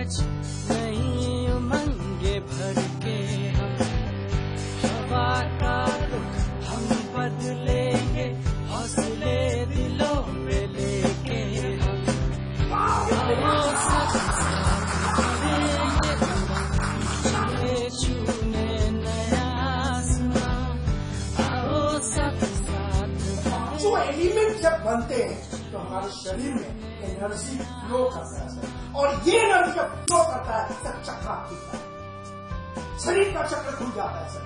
सूरज नई उमंगे भर के हम हवा का रुख हम बदलेंगे, हौसले दिलों पे लेके हम चले छूने नया आसमां, आओ सब साथ। जो एलिमेंट जब बनते हैं तो हमारे शरीर में एनर्जी फ्लो करता है, और ये एनर्जी जब फ्लो करता है तब चक्र खुलता है, शरीर का चक्र खुल जाता है सर।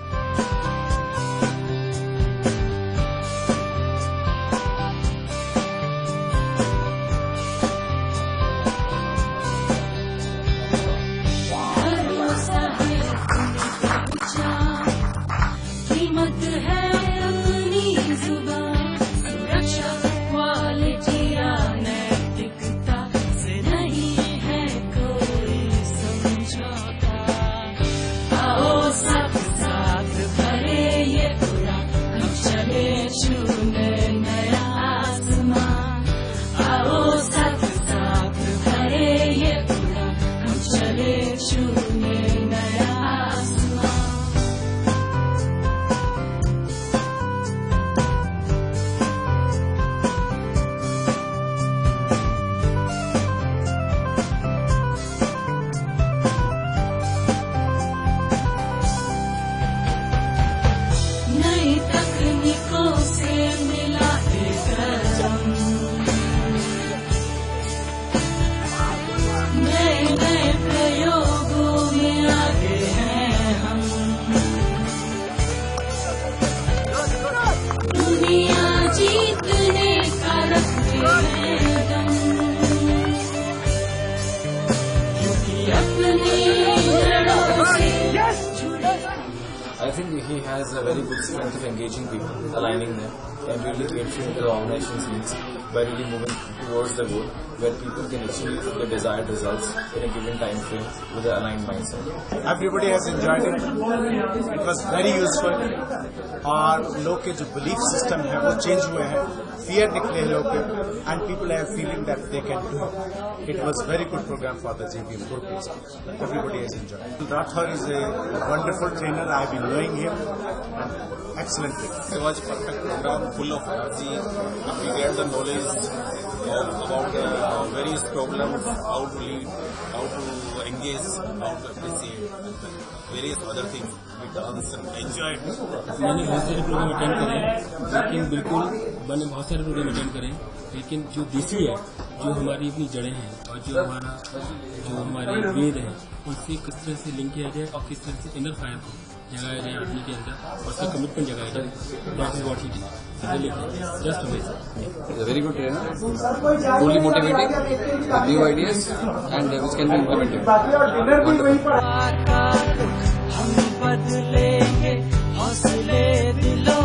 कीमत है अपनी जुबान, सुरक्षा क्वालिटी या नैतिकता से नहीं है कोई समझौता। आओ सब साथ भरे ये पूरा, हम चले छूने नया आसमां। आओ सब साथ भरे ये पूरा, हम चले छूने नया आसमां। नई तकनीकों से मिला है करम, नए नए प्रयोगों में आगे हैं हम। दुनिया जीतने का रखते हैं दम, क्योंकि अपनी जड़ों से I think he has a very good strength of engaging people, aligning them, and really catering to the organization's needs by really moving towards the goal where people can achieve the desired results in a given time frame with an aligned mindset. Everybody has enjoyed it. It was very useful. और लोग के जो belief system है वो change हुए हैं, fear निकले हैं लोग के, and people have feeling that they can do it. It was very good program for the JBM group. Everybody has enjoyed it. Rathore is a wonderful trainer. I have been knowing him. Excellent trainer. It was a perfect program, full of energy. We get the knowledge about various problems, how to lead, how to engage, how to appreciate, and various other things. We dance and enjoy it. मैंने बहुत सारे programme attend करे हैं, लेकिन बिल्कुल मैंने बहुत सारे प्रोग्राम अटेंड करे हैं, लेकिन जो देसी है, जो हमारी अपनी जड़ें हैं और जो हमारे वेद हैं, उनसे किस तरह से लिंक किया जाए और किस तरह से इनर फायर को जगाया जाए आदमी के अंदर और उसका कमिटमेंट जगाया जाए, that is what he did. Just amazing. He's a very good trainer, truly motivating, new ideas, and which can be implemented. हम बदलेंगे, हौसले दिलों